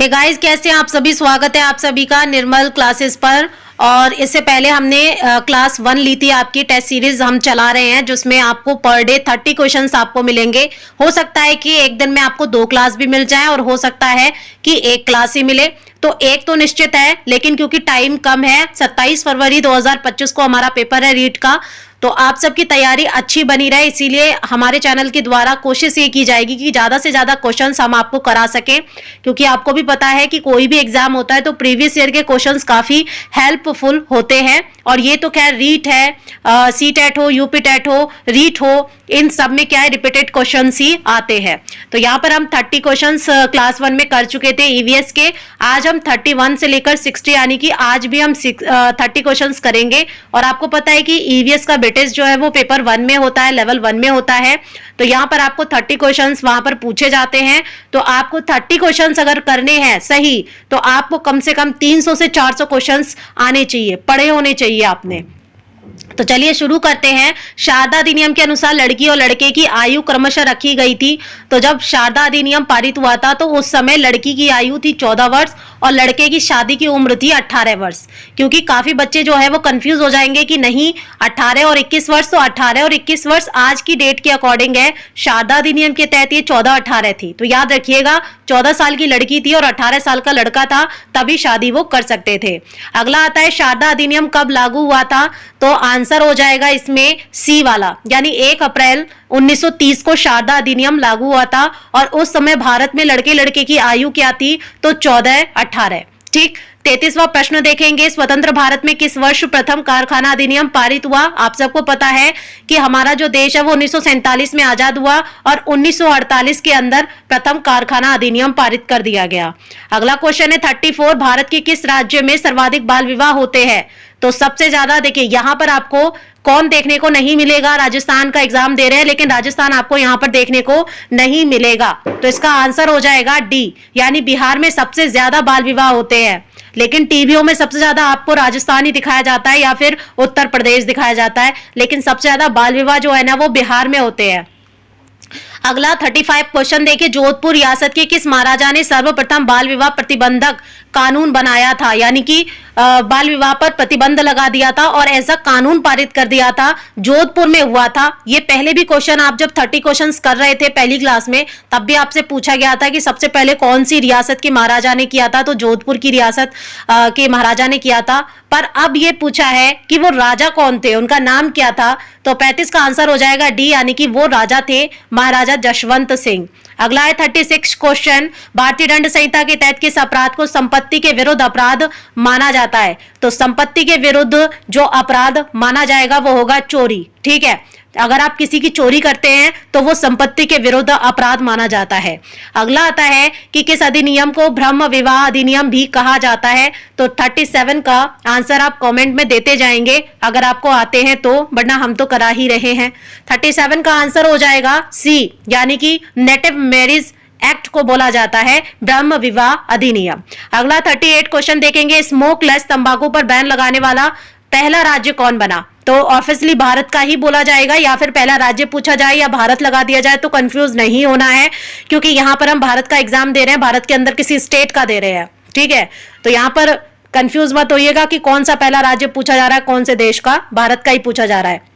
Hey guys, कैसे हैं आप सभी। स्वागत है आप सभी का निर्मल क्लासेस पर। और इससे पहले हमने क्लास 1 ली थी, आपकी टेस्ट सीरीज हम चला रहे हैं जिसमें आपको पर डे 30 क्वेश्चंस आपको मिलेंगे। हो सकता है कि एक दिन में आपको 2 क्लास भी मिल जाए और हो सकता है कि 1 क्लास ही मिले। तो एक तो निश्चित है, लेकिन क्योंकि टाइम कम है, 27 फरवरी 2025 को हमारा पेपर है रीट का, तो आप सबकी तैयारी अच्छी बनी रहे, इसीलिए हमारे चैनल के द्वारा कोशिश ये की जाएगी कि ज्यादा से ज्यादा क्वेश्चंस हम आपको करा सके। क्योंकि आपको भी पता है कि कोई भी एग्जाम होता है तो प्रीवियस ईयर के क्वेश्चंस काफी हेल्पफुल होते हैं। और ये तो खैर रीट है, सी टेट हो, यूपी टेट हो, रीट हो, इन सब में क्या है, रिपीटेड क्वेश्चंस ही आते हैं। तो यहाँ पर हम 30 क्वेश्चंस क्लास 1 में कर चुके थे ईवीएस के। आज हम 31 से लेकर 60 यानी कि आज भी हम 30 क्वेश्चंस करेंगे। और आपको पता है कि ईवीएस का वेटेज जो है वो पेपर 1 में होता है, लेवल 1 में होता है। तो यहाँ पर आपको 30 क्वेश्चंस वहां पर पूछे जाते हैं। तो आपको 30 क्वेश्चंस अगर करने हैं सही, तो आपको कम से कम 300 से 400 क्वेश्चंस आने चाहिए, पढ़े होने चाहिए आपने। तो चलिए शुरू करते हैं। शारदा अधिनियम के अनुसार लड़की और लड़के की आयु क्रमशः रखी गई थी। तो जब शारदा अधिनियम पारित हुआ था तो उस समय लड़की की आयु थी 14 वर्ष और लड़के की शादी की उम्र थी 18 वर्ष। क्योंकि काफी बच्चे जो है वो कंफ्यूज हो जाएंगे कि नहीं 18 और 21 वर्ष, तो 18 और 21 वर्ष आज की डेट के अकॉर्डिंग है। शारदा अधिनियम के तहत ये 14-18 थी। तो याद रखिएगा, 14 साल की लड़की थी और 18 साल का लड़का था, तभी शादी वो कर सकते थे। अगला आता है शारदा अधिनियम कब लागू हुआ था। तो आंसर हो जाएगा इसमें सी वाला, यानी 1 अप्रैल 1930 को शारदा अधिनियम लागू हुआ था। और उस समय भारत में लड़के लड़के की आयु क्या थी, तो 14-18। ठीक। 33वां प्रश्न देखेंगे, स्वतंत्र भारत में किस वर्ष प्रथम कारखाना अधिनियम पारित हुआ। आप सबको पता है कि हमारा जो देश है वो 1947 में आजाद हुआ और 1948 के अंदर प्रथम कारखाना अधिनियम पारित कर दिया गया। अगला क्वेश्चन है 34, भारत के किस राज्य में सर्वाधिक बाल विवाह होते हैं। तो सबसे ज्यादा देखिए, यहां पर आपको कौन देखने को नहीं मिलेगा, राजस्थान का एग्जाम दे रहे हैं लेकिन राजस्थान आपको यहां पर देखने को नहीं मिलेगा। तो इसका आंसर हो जाएगा डी, यानी बिहार में सबसे ज्यादा बाल विवाह होते हैं। लेकिन टीवीओ में सबसे ज्यादा आपको राजस्थान ही दिखाया जाता है या फिर उत्तर प्रदेश दिखाया जाता है, लेकिन सबसे ज्यादा बाल विवाह जो है ना वो बिहार में होते हैं। अगला 35 क्वेश्चन देखिए, जोधपुर रियासत के किस महाराजा ने सर्वप्रथम बाल विवाह प्रतिबंधक कानून बनाया था, यानी कि बाल विवाह पर प्रतिबंध लगा दिया था और ऐसा कानून पारित कर दिया था, जोधपुर में हुआ था। ये पहले भी क्वेश्चन आप जब 30 क्वेश्चंस कर रहे थे पहली क्लास में, तब भी आपसे पूछा गया था कि सबसे पहले कौन सी रियासत के महाराजा ने किया था, तो जोधपुर की रियासत के महाराजा ने किया था। पर अब ये पूछा है कि वो राजा कौन थे, उनका नाम क्या था। तो 35 का आंसर हो जाएगा डी, यानी कि वो राजा थे महाराजा जशवंत सिंह। अगला है 36 क्वेश्चन, भारतीय दंड संहिता के तहत किस अपराध को संपत्ति के विरुद्ध अपराध माना जाता है। तो संपत्ति के विरुद्ध जो अपराध माना जाएगा वो होगा चोरी। ठीक है, अगर आप किसी की चोरी करते हैं तो वो संपत्ति के विरुद्ध अपराध माना जाता है। अगला आता है कि किस अधिनियम को ब्रह्म विवाह अधिनियम भी कहा जाता है। तो 37 का आंसर आप कमेंट में देते जाएंगे अगर आपको आते हैं तो, वरना हम तो करा ही रहे हैं। 37 का आंसर हो जाएगा सी, यानी कि नेटिव मैरिज एक्ट को बोला जाता है ब्रह्म विवाह अधिनियम। अगला 38 क्वेश्चन देखेंगे, स्मोकलेस तंबाकू पर बैन लगाने वाला पहला राज्य कौन बना। तो ऑब्वियसली भारत का ही बोला जाएगा, या फिर पहला राज्य पूछा जाए या भारत लगा दिया जाए तो कंफ्यूज नहीं होना है, क्योंकि यहां पर हम भारत का एग्जाम दे रहे हैं, भारत के अंदर किसी स्टेट का दे रहे हैं। ठीक है, तो यहां पर कंफ्यूज मत होइएगा कि कौन सा पहला राज्य पूछा जा रहा है, कौन से देश का, भारत का ही पूछा जा रहा है।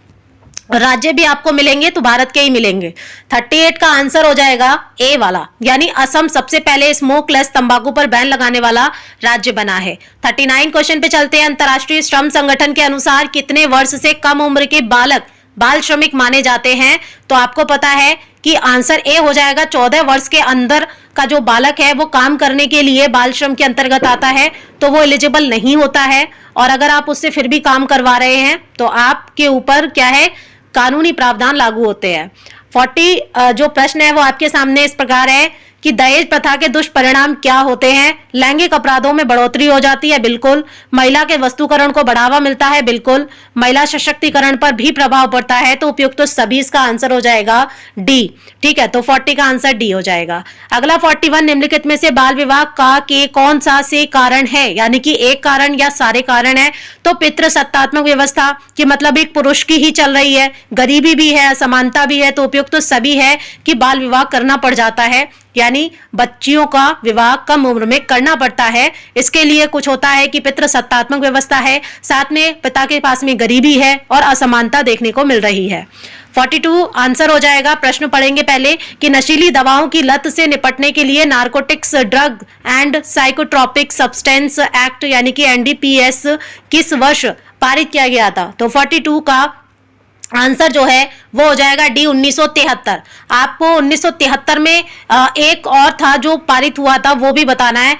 राज्य भी आपको मिलेंगे तो भारत के ही मिलेंगे। 38 का आंसर हो जाएगा ए वाला, यानी असम सबसे पहले स्मोकलेस तंबाकू पर बैन लगाने वाला राज्य बना है। 39 क्वेश्चन पे चलते हैं, अंतर्राष्ट्रीय श्रम संगठन के अनुसार कितने वर्ष से कम उम्र के बालक बाल श्रमिक माने जाते हैं। तो आपको पता है कि आंसर ए हो जाएगा, 14 वर्ष के अंदर का जो बालक है वो काम करने के लिए बाल श्रम के अंतर्गत आता है, तो वो एलिजिबल नहीं होता है। और अगर आप उससे फिर भी काम करवा रहे हैं तो आपके ऊपर क्या है, कानूनी प्रावधान लागू होते हैं। 40 जो प्रश्न है वो आपके सामने इस प्रकार है कि दहेज प्रथा के दुष्परिणाम क्या होते हैं। लैंगिक अपराधों में बढ़ोतरी हो जाती है, बिल्कुल। महिला के वस्तुकरण को बढ़ावा मिलता है, बिल्कुल। महिला सशक्तिकरण पर भी प्रभाव पड़ता है, तो उपयुक्त तो सभी इसका आंसर हो जाएगा डी। ठीक है, तो 40 का आंसर डी हो जाएगा। अगला 41, निम्नलिखित में से बाल विवाह का के कौन सा से कारण है, यानी कि एक कारण या सारे कारण है। तो पितृसत्तात्मक व्यवस्था कि मतलब एक पुरुष की ही चल रही है, गरीबी भी है, असमानता भी है, तो उपयुक्त तो सभी है कि बाल विवाह करना पड़ जाता है। यानी बच्चियों का विवाह कम उम्र में करना पड़ता है। इसके लिए कुछ होता है कि पितृसत्तात्मक व्यवस्था है, साथ में पिता के पास में गरीबी है और असमानता देखने को मिल रही है। 42 आंसर हो जाएगा। प्रश्न पढ़ेंगे पहले कि नशीली दवाओं की लत से निपटने के लिए narcotics drug and psychotropic substance act यानी कि एनडीपीएस किस वर्ष पारित किया गया था? तो 42 का आंसर जो है वो हो जाएगा डी 1973। आपको 1973 में एक और था जो पारित हुआ था, वो भी बताना है।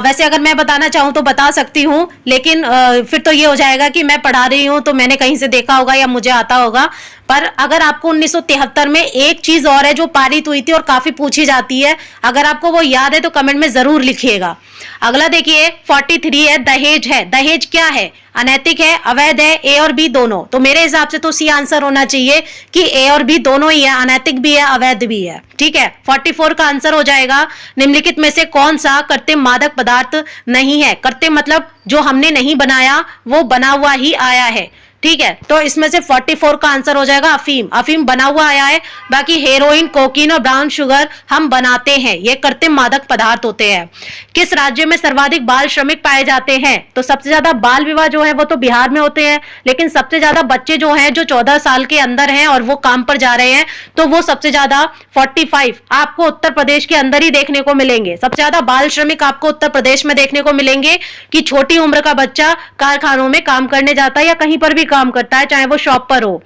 वैसे अगर मैं बताना चाहूँ तो बता सकती हूँ, लेकिन फिर तो ये हो जाएगा कि मैं पढ़ा रही हूँ तो मैंने कहीं से देखा होगा या मुझे आता होगा। पर अगर आपको 1973 में एक चीज और है जो पारित हुई थी और काफी पूछी जाती है, अगर आपको वो याद है तो कमेंट में जरूर लिखिएगा। अगला देखिए 43 है, दहेज है। दहेज क्या है? अनैतिक है, अवैध है, ए और बी दोनों? तो मेरे हिसाब से तो सी आंसर होना चाहिए कि ए और बी दोनों ही है, अनैतिक भी है, अवैध भी है। ठीक है, 44 का आंसर हो जाएगा निम्नलिखित में से कौन सा कृत्रिम मादक पदार्थ नहीं है? कृत्रिम मतलब जो हमने नहीं बनाया, वो बना हुआ ही आया है। ठीक है, तो इसमें से 44 का आंसर हो जाएगा अफीम। अफीम बना हुआ आया है, बाकी हेरोइन, कोकीन और ब्राउन शुगर हम बनाते हैं, ये कृत्रिम मादक पदार्थ होते हैं। किस राज्य में सर्वाधिक बाल श्रमिक पाए जाते हैं? तो सबसे ज्यादा बाल विवाह जो है वो तो बिहार में होते हैं, लेकिन सबसे ज्यादा बच्चे जो हैं जो 14 साल के अंदर हैं और वो काम पर जा रहे हैं, तो वो सबसे ज्यादा 45 आपको उत्तर प्रदेश के अंदर ही देखने को मिलेंगे। सबसे ज्यादा बाल श्रमिक आपको उत्तर प्रदेश में देखने को मिलेंगे कि छोटी उम्र का बच्चा कारखानों में काम करने जाता है या कहीं पर भी काम करता है, चाहे वो शॉप पर हो।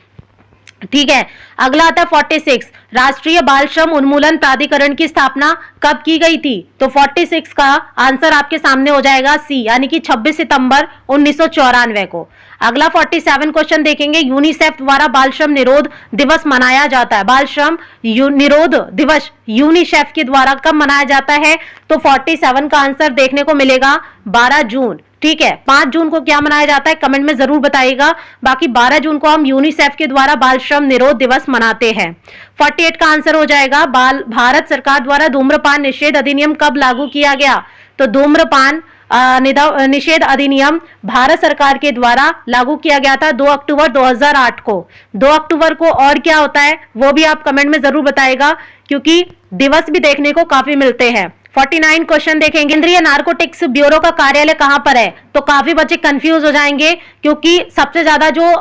ठीक है, अगला आता है 46, राष्ट्रीय बाल श्रम उन्मूलन प्राधिकरण की स्थापना कब की गई थी? तो 46 का आंसर आपके सामने हो जाएगा सी, यानी कि 26 सितंबर 1994 को। अगला 47 क्वेश्चन देखेंगे, यूनिसेफ द्वारा बाल श्रम निरोध दिवस मनाया जाता है। बाल श्रम निरोध दिवस यूनिसेफ के द्वारा कब मनाया जाता है? तो 47 का आंसर देखने को मिलेगा 12 जून। ठीक है, 5 जून को क्या मनाया जाता है कमेंट में जरूर बताइएगा। बाकी 12 जून को हम यूनिसेफ के द्वारा बाल श्रम निरोध दिवस मनाते हैं। 48 का आंसर हो जाएगा भारत सरकार द्वारा धूम्रपान निषेध अधिनियम कब लागू किया गया? तो धूम्रपान निषेध अधिनियम भारत सरकार के द्वारा लागू किया गया था 2 अक्टूबर 2008 को। 2 अक्टूबर को और क्या होता है वो भी आप कमेंट में जरूर बताइएगा, क्योंकि दिवस भी देखने को काफी मिलते हैं। 49 क्वेश्चन देखेंगे, केंद्रीय नारकोटिक्स ब्यूरो का कार्यालय कहां पर है? तो काफी बच्चे कंफ्यूज हो जाएंगे, क्योंकि सबसे ज्यादा जो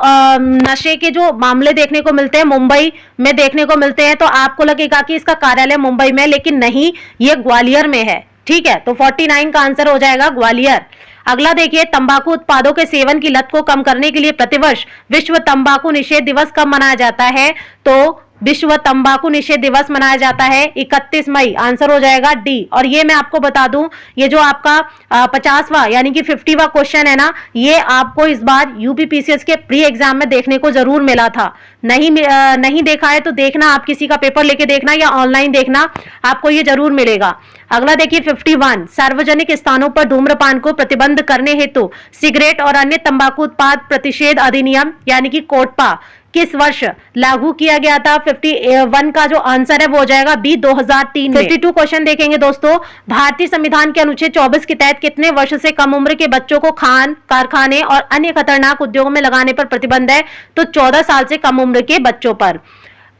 नशे के जो मामले देखने को मिलते हैं मुंबई में देखने को मिलते हैं, तो आपको लगेगा कि इसका कार्यालय मुंबई में, लेकिन नहीं, ये ग्वालियर में है। ठीक है, तो 49 का आंसर हो जाएगा ग्वालियर। अगला देखिए, तंबाकू उत्पादों के सेवन की लत को कम करने के लिए प्रतिवर्ष विश्व तंबाकू निषेध दिवस कब मनाया जाता है? तो विश्व तंबाकू निषेध दिवस मनाया जाता है 31 मई। आंसर हो जाएगा डी। और ये मैं आपको बता दूं, ये जो आपका 50वां यानी कि 50वां क्वेश्चन है ना, ये आपको इस बार यूपीपीसीएस के प्री एग्जाम में देखने को जरूर मिला था। नहीं देखा है तो देखना, आप किसी का पेपर लेके देखना या ऑनलाइन देखना, आपको ये जरूर मिलेगा। अगला देखिए 51, सार्वजनिक स्थानों पर धूम्रपान को प्रतिबंध करने हेतु सिगरेट और अन्य तंबाकू उत्पाद प्रतिषेध अधिनियम यानी कि कोटपा किस वर्ष लागू किया गया था? 51 का जो आंसर है वो हो जाएगा बी, 2003 में। 52 क्वेश्चन देखेंगे दोस्तों, भारतीय संविधान के अनुच्छेद 24 के तहत कितने वर्ष से कम उम्र के बच्चों को खान, कारखाने और अन्य खतरनाक उद्योगों में लगाने पर प्रतिबंध है? तो 14 साल से कम उम्र के बच्चों पर।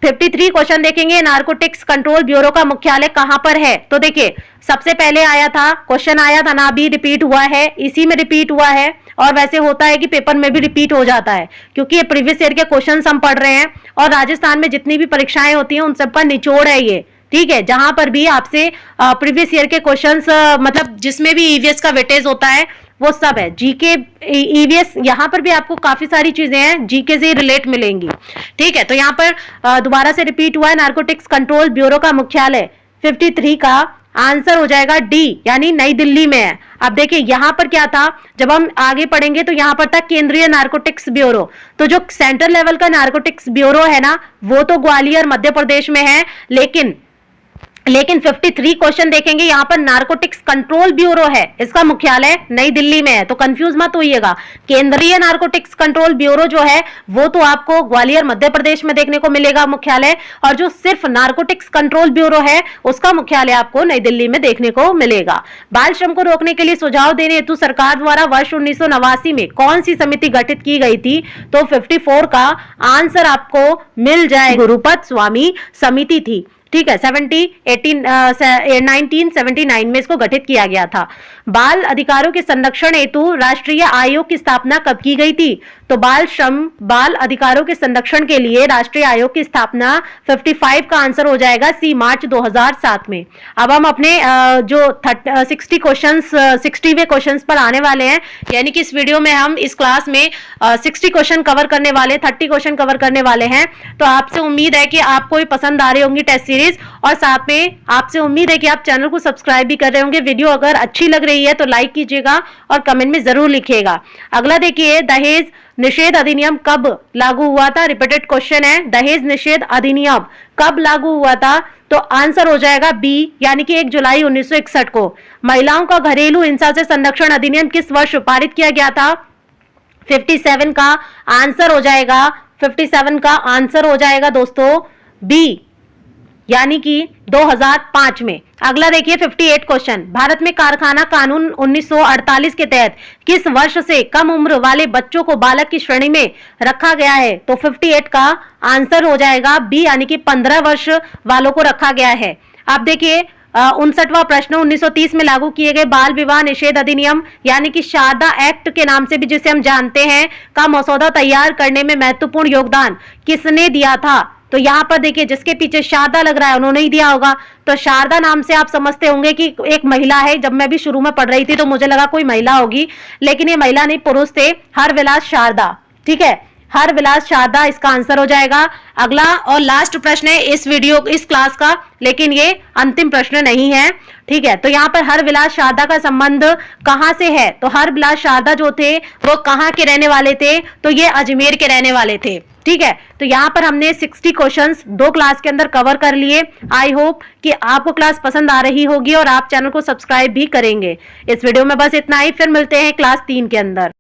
53 क्वेश्चन देखेंगे, नारकोटिक्स कंट्रोल ब्यूरो का मुख्यालय कहां पर है? तो देखिए, सबसे पहले आया था क्वेश्चन, आया था ना, अभी रिपीट हुआ है, इसी में रिपीट हुआ है। और वैसे होता है कि पेपर में भी रिपीट हो जाता है, क्योंकि ये प्रीवियस ईयर के क्वेश्चंस हम पढ़ रहे हैं और राजस्थान में जितनी भी परीक्षाएं होती हैं उन सब पर निचोड़ है ये। ठीक है, जहां पर भी आपसे प्रीवियस ईयर के क्वेश्चंस मतलब जिसमें भी ईवीएस का वेटेज होता है वो सब है। जीके ईवीएस यहाँ पर भी आपको काफी सारी चीजें हैं जीके से रिलेट मिलेंगी। ठीक है, तो यहाँ पर दोबारा से रिपीट हुआ है, नारकोटिक्स कंट्रोल ब्यूरो का मुख्यालय 53 का आंसर हो जाएगा डी, यानी नई दिल्ली में है। अब देखिए यहाँ पर क्या था, जब हम आगे पढ़ेंगे तो यहाँ पर था केंद्रीय नारकोटिक्स ब्यूरो, तो जो सेंट्रल लेवल का नारकोटिक्स ब्यूरो है ना, वो तो ग्वालियर मध्य प्रदेश में है। लेकिन 53 क्वेश्चन देखेंगे, यहाँ पर नारकोटिक्स कंट्रोल ब्यूरो है, इसका मुख्यालय नई दिल्ली में है। तो कंफ्यूज मत होइएगा, केंद्रीय नारकोटिक्स कंट्रोल ब्यूरो जो है वो तो आपको ग्वालियर मध्य प्रदेश में देखने को मिलेगा मुख्यालय, और जो सिर्फ नारकोटिक्स कंट्रोल ब्यूरो है उसका मुख्यालय आपको नई दिल्ली में देखने को मिलेगा। बाल श्रम को रोकने के लिए सुझाव देने हेतु सरकार द्वारा वर्ष 1989 में कौन सी समिति गठित की गई थी? तो 54 का आंसर आपको मिल जाए गुरुपद स्वामी समिति थी। ठीक है, 1979 में इसको गठित किया गया था। बाल अधिकारों के संरक्षण हेतु राष्ट्रीय आयोग की स्थापना कब की गई थी? तो बाल अधिकारों के संरक्षण के लिए राष्ट्रीय आयोग की स्थापना 55 का आंसर हो जाएगा सी, मार्च 2007 में। अब हम अपने जो 60वें क्वेश्चंस पर आने वाले हैं, यानी कि इस वीडियो में हम इस क्लास में 60 क्वेश्चन कवर करने वाले, 30 क्वेश्चन कवर करने वाले हैं। तो आपसे उम्मीद है कि आपको भी पसंद आ रही होंगी टेस्ट सीरीज, और साथ में आपसे उम्मीद है कि आप चैनल को सब्सक्राइब भी कर रहे होंगे। वीडियो अगर अच्छी लग रही है तो लाइक कीजिएगा और कमेंट में जरूर लिखिएगा। अगला देखिए, दहेज निषेध अधिनियम कब लागू हुआ था? रिपीटेड क्वेश्चन है, दहेज निषेध अधिनियम कब लागू हुआ था? तो आंसर हो जाएगा बी, यानी कि 1 जुलाई 1961 को। महिलाओं का घरेलू हिंसा से संरक्षण अधिनियम किस वर्ष पारित किया गया था? 57 का आंसर हो जाएगा, 57 का आंसर हो जाएगा दोस्तों बी, यानी कि 2005 में। अगला देखिए 58 क्वेश्चन, भारत में कारखाना कानून 1948 के तहत किस वर्ष से कम उम्र वाले बच्चों को बालक की श्रेणी में रखा गया है? तो 58 का आंसर हो जाएगा बी, यानी कि 15 वर्ष वालों को रखा गया है। आप देखिए 59वां प्रश्न, 1930 में लागू किए गए बाल विवाह निषेध अधिनियम, यानी कि शारदा एक्ट के नाम से भी जिसे हम जानते हैं, का मसौदा तैयार करने में महत्वपूर्ण योगदान किसने दिया था? तो यहाँ पर देखिए, जिसके पीछे शारदा लग रहा है उन्होंने ही दिया होगा। तो शारदा नाम से आप समझते होंगे कि एक महिला है। जब मैं भी शुरू में पढ़ रही थी तो मुझे लगा कोई महिला होगी, लेकिन ये महिला नहीं, पुरुष थे, हरविलास शारदा। ठीक है, हरविलास शारदा इसका आंसर हो जाएगा। अगला और लास्ट प्रश्न है इस क्लास का, लेकिन ये अंतिम प्रश्न नहीं है। ठीक है, तो यहाँ पर हरविलास शारदा का संबंध कहाँ से है? तो हरविलास शारदा जो थे वो कहाँ के रहने वाले थे? तो ये अजमेर के रहने वाले थे। ठीक है, तो यहाँ पर हमने 60 क्वेश्चंस 2 क्लास के अंदर कवर कर लिए। आई होप कि आपको क्लास पसंद आ रही होगी और आप चैनल को सब्सक्राइब भी करेंगे। इस वीडियो में बस इतना ही, फिर मिलते हैं क्लास 3 के अंदर।